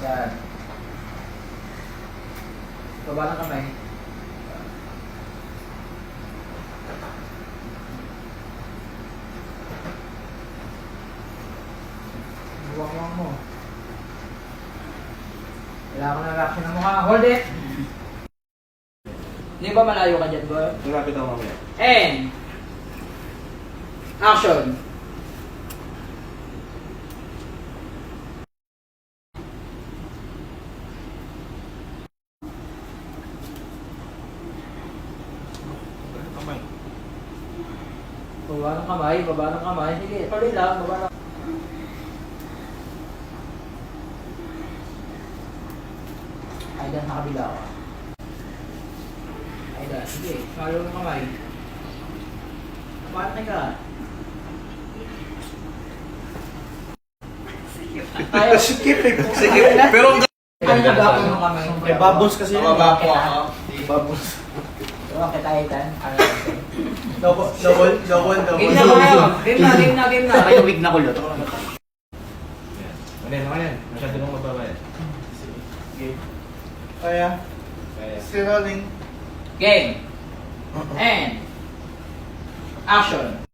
Yan. Baba ng kamay. Buwang-buwang mo. Wala ko na reaction ng mukha. Hold it! Hindi ba malayo ka dyan, boy? Malapit ako mamaya. And action. Kamay. Baba ng kamay, baba ng kamay. Sige, tuloy lang, baba ng... Ay, dyan, nakabila ako. Ay, dyan, sige, follow ng kamay. Paano ka? Tayo. Sikip eh. Sige, pero Ano ka ba ng kamay? May bubbles kasi yun. Mababa po ako. Bubbles. Ewan kita, Ethan. Ano natin? Double. Game na kayo. Game na. May wig na kulot. Ano yan? Masyado nung mababa yan. Okay. Kaya, Kaya. si rolling. Game. And action.